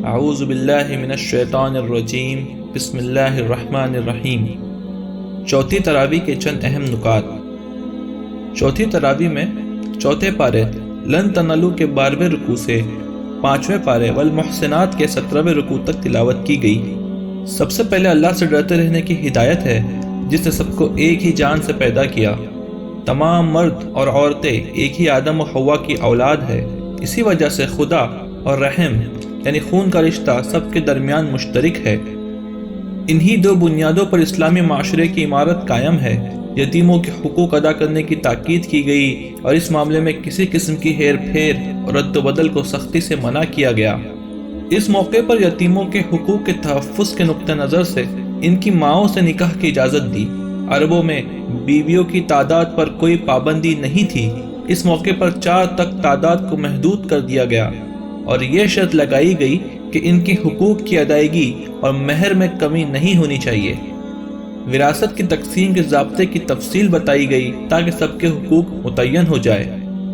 اعوذ باللہ من الشیطان الرجیم بسم اللہ الرحمن الرحیم۔ چوتھی تراویح کے چند اہم نکات۔ چوتھی تراویح میں چوتھے پارے لن تنالو کے 12ویں رکوع سے 5ویں پارے والمحسنات کے 17ویں رکوع تک تلاوت کی گئی۔ سب سے پہلے اللہ سے ڈرتے رہنے کی ہدایت ہے جس نے سب کو ایک ہی جان سے پیدا کیا۔ تمام مرد اور عورتیں ایک ہی آدم و حوا کی اولاد ہے۔ اسی وجہ سے خدا اور رحم یعنی خون کا رشتہ سب کے درمیان مشترک ہے۔ انہی دو بنیادوں پر اسلامی معاشرے کی عمارت قائم ہے۔ یتیموں کے حقوق ادا کرنے کی تاکید کی گئی اور اس معاملے میں کسی قسم کی ہیر پھیر اور رد و بدل کو سختی سے منع کیا گیا۔ اس موقع پر یتیموں کے حقوق کے تحفظ کے نقطہ نظر سے ان کی ماؤں سے نکاح کی اجازت دی۔ عربوں میں بیویوں کی تعداد پر کوئی پابندی نہیں تھی۔ اس موقع پر 4 تک تعداد کو محدود کر دیا گیا اور یہ شرط لگائی گئی کہ ان کے حقوق کی ادائیگی اور مہر میں کمی نہیں ہونی چاہیے۔ وراثت کی تقسیم کے ضابطے کی تفصیل بتائی گئی تاکہ سب کے حقوق متعین ہو جائے۔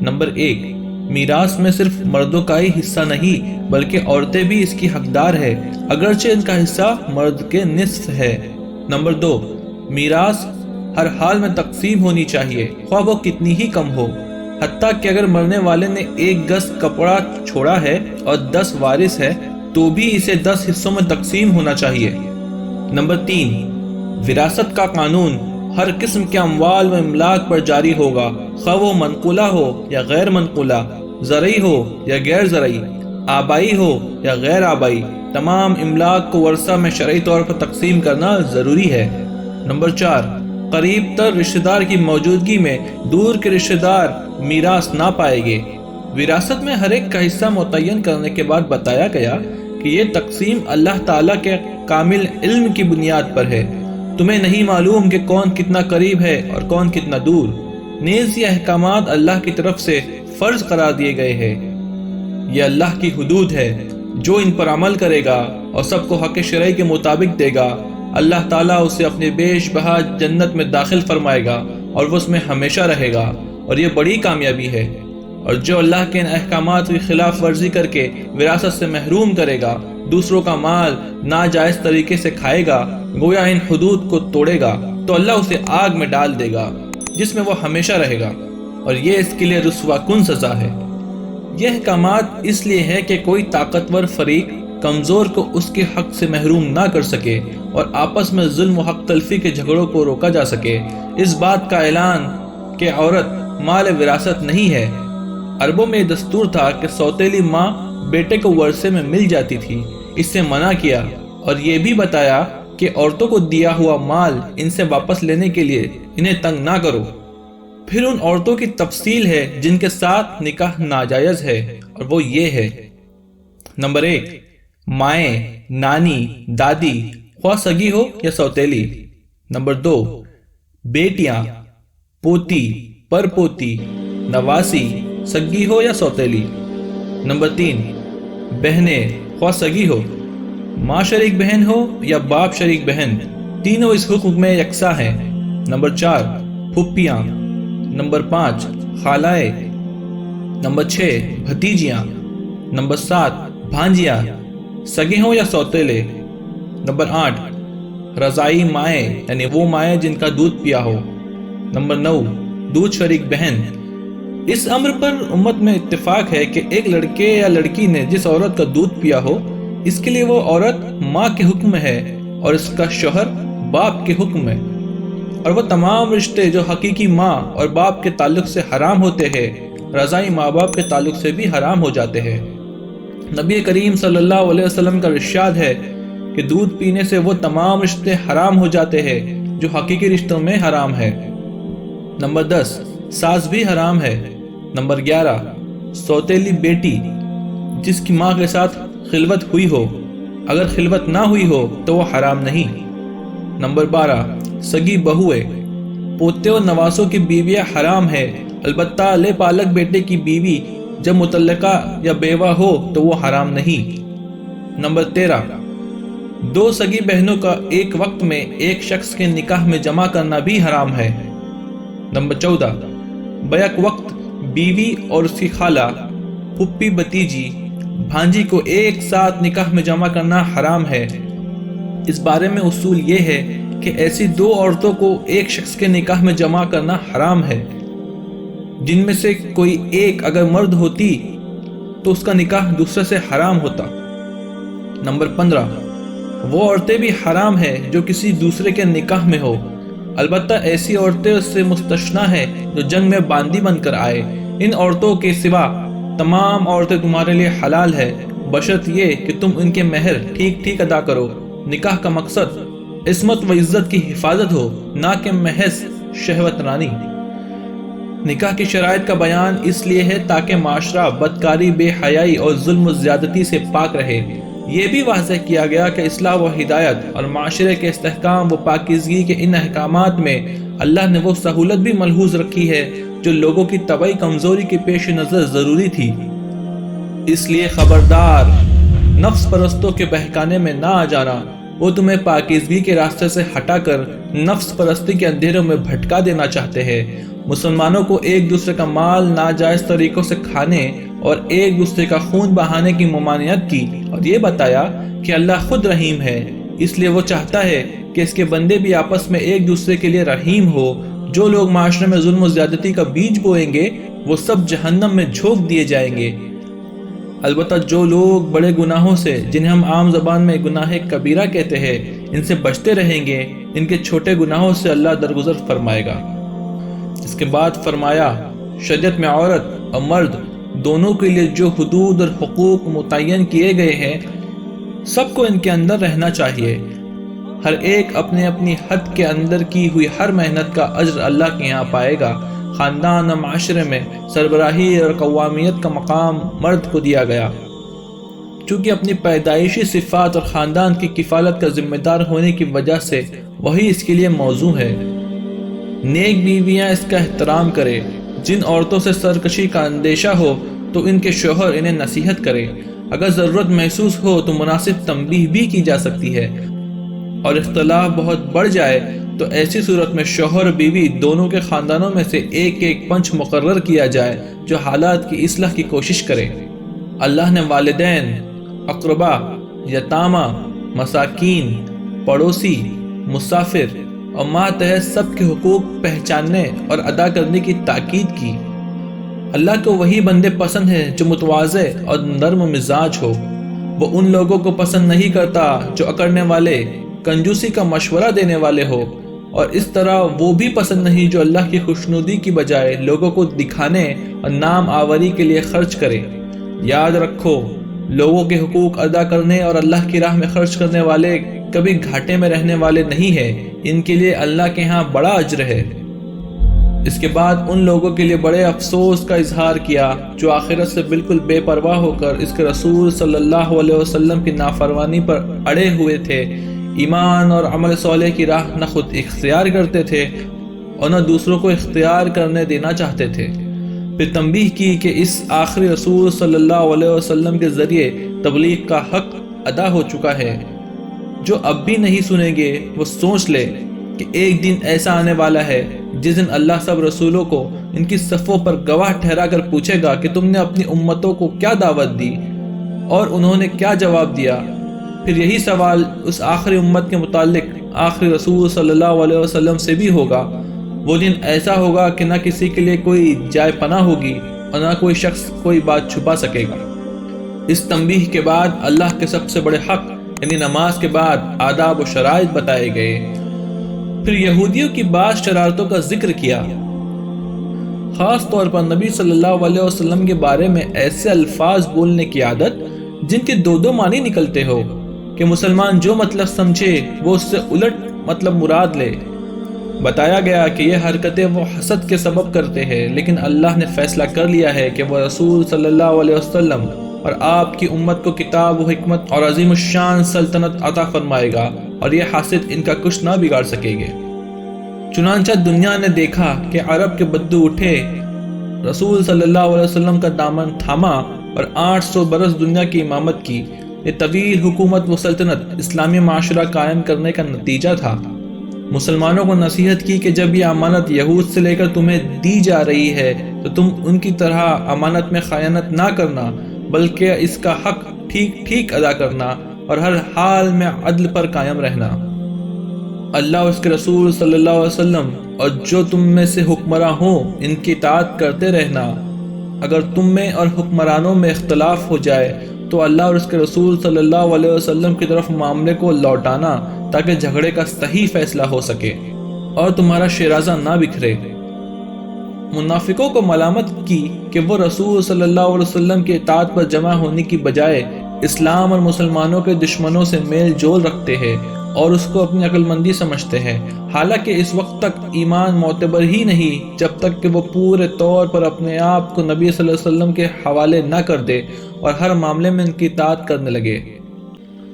نمبر 1، میراث میں صرف مردوں کا ہی حصہ نہیں بلکہ عورتیں بھی اس کی حقدار ہے، اگرچہ ان کا حصہ مرد کے نصف ہے۔ نمبر 2، میراث ہر حال میں تقسیم ہونی چاہیے، خواہ وہ کتنی ہی کم ہو، حتیٰ کہ اگر مرنے والے نے 1 گز کپڑا چھوڑا ہے اور 10 وارث ہے تو بھی اسے 10 حصوں میں تقسیم ہونا چاہیے۔ نمبر 3، وراثت کا قانون ہر قسم کے اموال و املاک پر جاری ہوگا، خواہ وہ منقولہ ہو یا غیر منقولہ، زرعی ہو یا غیر زرعی، آبائی ہو یا غیر آبائی، تمام املاک کو ورثہ میں شرعی طور پر تقسیم کرنا ضروری ہے۔ نمبر 4، قریب تر رشتہ دار کی موجودگی میں دور کے رشتہ دار میراث نہ پائیں گے۔ وراثت میں ہر ایک کا حصہ متعین کرنے کے بعد بتایا گیا کہ یہ تقسیم اللہ تعالیٰ کے کامل علم کی بنیاد پر ہے۔ تمہیں نہیں معلوم کہ کون کتنا قریب ہے اور کون کتنا دور۔ نیز یہ احکامات اللہ کی طرف سے فرض قرار دیے گئے ہیں۔ یہ اللہ کی حدود ہے، جو ان پر عمل کرے گا اور سب کو حق شرعی کے مطابق دے گا، اللہ تعالیٰ اسے اپنے بیش بہا جنت میں داخل فرمائے گا اور وہ اس میں ہمیشہ رہے گا، اور یہ بڑی کامیابی ہے۔ اور جو اللہ کے ان احکامات کی خلاف ورزی کر کے وراثت سے محروم کرے گا، دوسروں کا مال ناجائز طریقے سے کھائے گا، گویا ان حدود کو توڑے گا، تو اللہ اسے آگ میں ڈال دے گا جس میں وہ ہمیشہ رہے گا، اور یہ اس کے لیے رسوا کن سزا ہے۔ یہ احکامات اس لیے ہے کہ کوئی طاقتور فریق کمزور کو اس کے حق سے محروم نہ کر سکے اور آپس میں ظلم و حق تلفی کے جھگڑوں کو روکا جا سکے۔ اس بات کا اعلان کہ عورت مال وراثت نہیں ہے۔ عربوں میں یہ دستور تھا کہ سوتیلی ماں بیٹے کو ورثے میں مل جاتی تھی، اس سے منع کیا اور یہ بھی بتایا کہ عورتوں کو دیا ہوا مال ان سے واپس لینے کے لیے انہیں تنگ نہ کرو۔ پھر ان عورتوں کی تفصیل ہے جن کے ساتھ نکاح ناجائز ہے، اور وہ یہ ہے۔ نمبر 1، مائیں، نانی، دادی، خواہ سگی ہو یا سوتیلی۔ نمبر 2، بیٹیاں، پوتی، پر پوتی، نواسی، سگی ہو یا سوتیلی۔ نمبر 3، بہنیں، خواہ سگی ہو، ماں شریک بہن ہو یا باپ شریک بہن، تینوں اس حکم میں یکساں ہیں۔ نمبر 4، پھپھیاں۔ نمبر 5، خالائیں۔ نمبر 6، بھتیجیاں۔ نمبر 7، بھانجیاں، سگے ہوں یا سوتیلے۔ نمبر 8، رضائی مائیں یعنی وہ مائیں جن کا دودھ پیا ہو۔ نمبر 9، دودھ شریک بہن۔ اس امر پر امت میں اتفاق ہے کہ ایک لڑکے یا لڑکی نے جس عورت کا دودھ پیا ہو، اس کے لیے وہ عورت ماں کے حکم میں ہے اور اس کا شوہر باپ کے حکم میں، اور وہ تمام رشتے جو حقیقی ماں اور باپ کے تعلق سے حرام ہوتے ہیں، رضائی ماں باپ کے تعلق سے بھی حرام ہو جاتے ہیں۔ نبی کریم صلی اللہ علیہ وسلم کا ارشاد ہے کہ دودھ پینے سے وہ تمام رشتے حرام ہو جاتے ہیں جو حقیقی رشتوں میں حرام ہے۔ نمبر 10، ساس بھی حرام ہے۔ نمبر 11، سوتیلی بیٹی جس کی ماں کے ساتھ خلوت ہوئی ہو، اگر خلوت نہ ہوئی ہو تو وہ حرام نہیں۔ نمبر 12، سگی بہوئے، پوتے اور نواسوں کی بیویاں حرام ہے، البتہ لے پالک بیٹے کی بیوی جب مطلقہ یا بیوہ ہو تو وہ حرام نہیں۔ نمبر 13، 2 سگی بہنوں کا ایک وقت میں ایک شخص کے نکاح میں جمع کرنا بھی حرام ہے۔ نمبر 14، بیک وقت بیوی اور اس کی خالہ، پھپھی بتیجی، بھانجی کو ایک ساتھ نکاح میں جمع کرنا حرام ہے۔ اس بارے میں اصول یہ ہے کہ ایسی دو عورتوں کو ایک شخص کے نکاح میں جمع کرنا حرام ہے، جن میں سے کوئی ایک اگر مرد ہوتی تو اس کا نکاح دوسرے سے حرام ہوتا۔ نمبر 15، وہ عورتیں بھی حرام ہے جو کسی دوسرے کے نکاح میں ہو، البتہ ایسی عورتیں اس سے مستثنیٰ ہے جو جنگ میں باندی بن کر آئے۔ ان عورتوں کے سوا تمام عورتیں تمہارے لیے حلال ہے، بشرط یہ کہ تم ان کے مہر ٹھیک ٹھیک ادا کرو۔ نکاح کا مقصد عصمت و عزت کی حفاظت ہو، نہ کہ محض شہوت رانی۔ نکاح کی شرائط کا بیان اس لیے ہے تاکہ معاشرہ بدکاری، بے حیائی اور ظلم و زیادتی سے پاک رہے۔ یہ بھی واضح کیا گیا کہ اصلاح و ہدایت اور معاشرے کے استحکام و پاکیزگی کے ان احکامات میں اللہ نے وہ سہولت بھی ملحوظ رکھی ہے جو لوگوں کی طبعی کمزوری کے پیش نظر ضروری تھی۔ اس لیے خبردار، نفس پرستوں کے بہکانے میں نہ آ جانا۔ وہ تمہیں پاکیزگی کے راستے سے ہٹا کر نفس پرستی کے اندھیروں میں بھٹکا دینا چاہتے ہیں۔ مسلمانوں کو ایک دوسرے کا مال ناجائز طریقوں سے کھانے اور ایک دوسرے کا خون بہانے کی ممانعت کی اور یہ بتایا کہ اللہ خود رحیم ہے، اس لیے وہ چاہتا ہے کہ اس کے بندے بھی آپس میں ایک دوسرے کے لیے رحیم ہو۔ جو لوگ معاشرے میں ظلم و زیادتی کا بیج بوئیں گے وہ سب جہنم میں جھونک دیے جائیں گے۔ البتہ جو لوگ بڑے گناہوں سے، جنہیں ہم عام زبان میں گناہ کبیرہ کہتے ہیں، ان سے بچتے رہیں گے، ان کے چھوٹے گناہوں سے اللہ درگزر فرمائے گا۔ اس کے بعد فرمایا، شریعت میں عورت اور مرد دونوں کے لیے جو حدود اور حقوق متعین کیے گئے ہیں، سب کو ان کے اندر رہنا چاہیے۔ ہر ایک اپنے اپنی حد کے اندر کی ہوئی ہر محنت کا اجر اللہ کے یہاں پائے گا۔ خاندان اور معاشرے میں سربراہی اور قوامیت کا مقام مرد کو دیا گیا، چونکہ اپنی پیدائشی صفات اور خاندان کی کفالت کا ذمہ دار ہونے کی وجہ سے وہی اس کے لیے موزوں ہے۔ نیک بیویاں اس کا احترام کرے۔ جن عورتوں سے سرکشی کا اندیشہ ہو تو ان کے شوہر انہیں نصیحت کرے۔ اگر ضرورت محسوس ہو تو مناسب تنبیہ بھی کی جا سکتی ہے، اور اختلاف بہت بڑھ جائے تو ایسی صورت میں شوہر اور بیوی دونوں کے خاندانوں میں سے ایک ایک پنچ مقرر کیا جائے جو حالات کی اصلاح کی کوشش کرے۔ اللہ نے والدین، اقربا، یتامہ، مساکین، پڑوسی، مسافر اور ماتحت سب کے حقوق پہچاننے اور ادا کرنے کی تاکید کی۔ اللہ کو وہی بندے پسند ہیں جو متواضع اور نرم مزاج ہو۔ وہ ان لوگوں کو پسند نہیں کرتا جو اکڑنے والے، کنجوسی کا مشورہ دینے والے ہو، اور اس طرح وہ بھی پسند نہیں جو اللہ کی خوشنودی کی بجائے لوگوں کو دکھانے اور نام آوری کے لیے خرچ کرے۔ یاد رکھو، لوگوں کے حقوق ادا کرنے اور اللہ کی راہ میں خرچ کرنے والے کبھی گھاٹے میں رہنے والے نہیں ہیں، ان کے لیے اللہ کے ہاں بڑا اجر ہے۔ اس کے بعد ان لوگوں کے لیے بڑے افسوس کا اظہار کیا جو آخرت سے بالکل بے پرواہ ہو کر اس کے رسول صلی اللہ علیہ وسلم کی نافرمانی پر اڑے ہوئے تھے، ایمان اور عمل صالح کی راہ نہ خود اختیار کرتے تھے اور نہ دوسروں کو اختیار کرنے دینا چاہتے تھے۔ پھر تنبیہ کی کہ اس آخری رسول صلی اللہ علیہ وسلم کے ذریعے تبلیغ کا حق ادا ہو چکا ہے۔ جو اب بھی نہیں سنیں گے وہ سوچ لے کہ ایک دن ایسا آنے والا ہے جس دن اللہ سب رسولوں کو ان کی صفوں پر گواہ ٹھہرا کر پوچھے گا کہ تم نے اپنی امتوں کو کیا دعوت دی اور انہوں نے کیا جواب دیا۔ پھر یہی سوال اس آخری امت کے متعلق آخری رسول صلی اللہ علیہ وسلم سے بھی ہوگا۔ وہ دن ایسا ہوگا کہ نہ کسی کے لیے کوئی جائے پناہ ہوگی اور نہ کوئی شخص کوئی بات چھپا سکے گا۔ اس تنبیہ کے بعد اللہ کے سب سے بڑے حق یعنی نماز کے بعد آداب و شرائط بتائے گئے۔ پھر یہودیوں کی بعض شرارتوں کا ذکر کیا، خاص طور پر نبی صلی اللہ علیہ وسلم کے بارے میں ایسے الفاظ بولنے کی عادت جن کے دو معنی نکلتے ہو کہ مسلمان جو مطلب سمجھے وہ اس سے الٹ مطلب مراد لے۔ بتایا گیا کہ یہ حرکتیں وہ حسد کے سبب کرتے ہیں، لیکن اللہ نے فیصلہ کر لیا ہے کہ وہ رسول صلی اللہ علیہ وسلم اور آپ کی امت کو کتاب و حکمت اور عظیم الشان سلطنت عطا فرمائے گا، اور یہ حاسد ان کا کچھ نہ بگاڑ سکے گے۔ چنانچہ دنیا نے دیکھا کہ عرب کے بدو اٹھے، رسول صلی اللہ علیہ وسلم کا دامن تھاما اور 800 برس دنیا کی امامت کی۔ یہ طویل حکومت و سلطنت اسلامی معاشرہ قائم کرنے کا نتیجہ تھا۔ مسلمانوں کو نصیحت کی کہ جب یہ امانت یہود سے لے کر تمہیں دی جا رہی ہے تو تم ان کی طرح امانت میں خیانت نہ کرنا، بلکہ اس کا حق ٹھیک ٹھیک ادا کرنا اور ہر حال میں عدل پر قائم رہنا۔ اللہ اور اس کے رسول صلی اللہ علیہ وسلم اور جو تم میں سے حکمراں ہوں ان کی اطاعت کرتے رہنا۔ اگر تم میں اور حکمرانوں میں اختلاف ہو جائے تو اللہ اور اس کے رسول صلی اللہ علیہ وسلم کی طرف معاملے کو لوٹانا تاکہ جھگڑے کا صحیح فیصلہ ہو سکے اور تمہارا شیرازہ نہ بکھرے۔ منافقوں کو ملامت کی کہ وہ رسول صلی اللہ علیہ وسلم کی اطاعت پر جمع ہونے کی بجائے اسلام اور مسلمانوں کے دشمنوں سے میل جول رکھتے ہیں اور اس کو اپنی عقل مندی سمجھتے ہیں، حالانکہ اس وقت تک ایمان معتبر ہی نہیں جب تک کہ وہ پورے طور پر اپنے آپ کو نبی صلی اللہ علیہ وسلم کے حوالے نہ کر دے اور ہر معاملے میں ان کی اطاعت کرنے لگے۔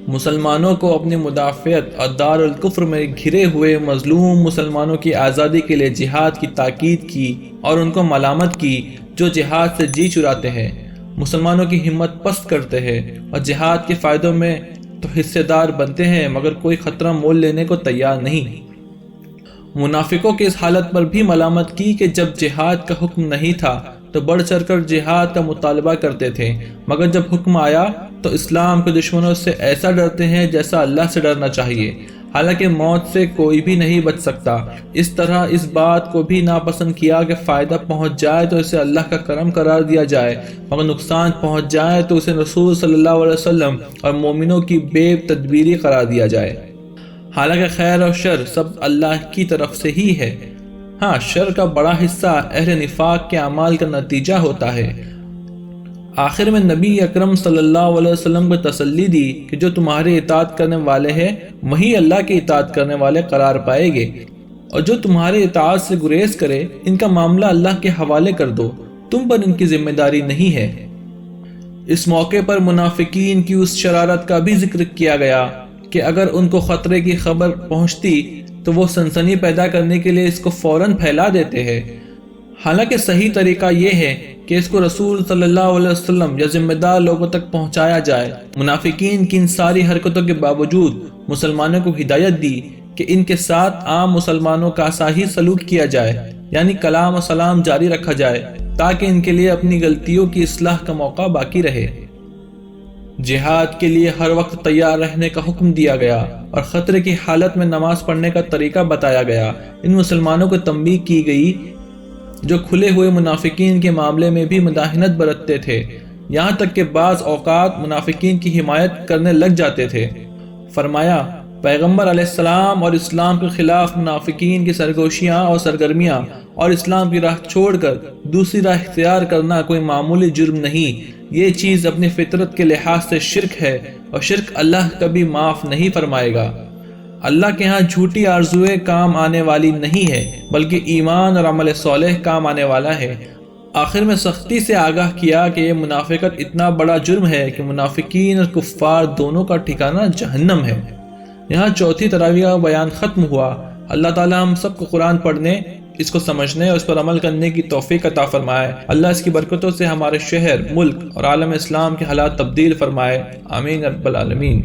مسلمانوں کو اپنی مدافعت اور دار الکفر میں گھرے ہوئے مظلوم مسلمانوں کی آزادی کے لیے جہاد کی تاکید کی اور ان کو ملامت کی جو جہاد سے جی چراتے ہیں، مسلمانوں کی ہمت پست کرتے ہیں اور جہاد کے فائدوں میں تو حصے دار بنتے ہیں مگر کوئی خطرہ مول لینے کو تیار نہیں۔ منافقوں کی اس حالت پر بھی ملامت کی کہ جب جہاد کا حکم نہیں تھا تو بڑھ چڑھ کر جہاد کا مطالبہ کرتے تھے، مگر جب حکم آیا تو اسلام کے دشمنوں سے ایسا ڈرتے ہیں جیسا اللہ سے ڈرنا چاہیے، حالانکہ موت سے کوئی بھی نہیں بچ سکتا۔ اس طرح اس بات کو بھی ناپسند کیا کہ فائدہ پہنچ جائے تو اسے اللہ کا کرم قرار دیا جائے، مگر نقصان پہنچ جائے تو اسے رسول صلی اللہ علیہ وسلم اور مومنوں کی بے تدبیری قرار دیا جائے، حالانکہ خیر اور شر سب اللہ کی طرف سے ہی ہے۔ ہاں، شر کا بڑا حصہ اہل نفاق کے اعمال کا نتیجہ ہوتا ہے۔ آخر میں نبی اکرم صلی اللہ علیہ وسلم کو تسلی دی کہ جو تمہاری اطاعت کرنے والے ہیں وہی اللہ کی اطاعت کرنے والے قرار پائے گے، اور جو تمہاری اطاعت سے گریز کرے ان کا معاملہ اللہ کے حوالے کر دو، تم پر ان کی ذمہ داری نہیں ہے۔ اس موقع پر منافقین کی اس شرارت کا بھی ذکر کیا گیا کہ اگر ان کو خطرے کی خبر پہنچتی تو وہ سنسنی پیدا کرنے کے لیے اس کو فوراً پھیلا دیتے ہیں، حالانکہ صحیح طریقہ یہ ہے کہ اس کو رسول صلی اللہ علیہ وسلم یا ذمہ دار لوگوں تک پہنچایا جائے۔ منافقین کی ان ساری حرکتوں کے باوجود مسلمانوں کو ہدایت دی کہ ان کے ساتھ عام مسلمانوں کا سا ہی سلوک کیا جائے، یعنی کلام و سلام جاری رکھا جائے تاکہ ان کے لیے اپنی غلطیوں کی اصلاح کا موقع باقی رہے۔ جہاد کے لیے ہر وقت تیار رہنے کا حکم دیا گیا اور خطرے کی حالت میں نماز پڑھنے کا طریقہ بتایا گیا۔ ان مسلمانوں کو تنبیہ کی گئی جو کھلے ہوئے منافقین کے معاملے میں بھی مداہنت برتتے تھے، یہاں تک کہ بعض اوقات منافقین کی حمایت کرنے لگ جاتے تھے۔ فرمایا، پیغمبر علیہ السلام اور اسلام کے خلاف منافقین کی سرگوشیاں اور سرگرمیاں اور اسلام کی راہ چھوڑ کر دوسری راہ اختیار کرنا کوئی معمولی جرم نہیں، یہ چیز اپنی فطرت کے لحاظ سے شرک ہے اور شرک اللہ کبھی معاف نہیں فرمائے گا۔ اللہ کے ہاں جھوٹی آرزویں کام آنے والی نہیں ہے بلکہ ایمان اور عمل صالح کام آنے والا ہے۔ آخر میں سختی سے آگاہ کیا کہ یہ منافقت اتنا بڑا جرم ہے کہ منافقین اور کفار دونوں کا ٹھکانہ جہنم ہے۔ یہاں چوتھی تراویح کا بیان ختم ہوا۔ اللہ تعالی ہم سب کو قرآن پڑھنے، اس کو سمجھنے اور اس پر عمل کرنے کی توفیق عطا فرمائے۔ اللہ اس کی برکتوں سے ہمارے شہر، ملک اور عالم اسلام کے حالات تبدیل فرمائے۔ آمین رب العالمین۔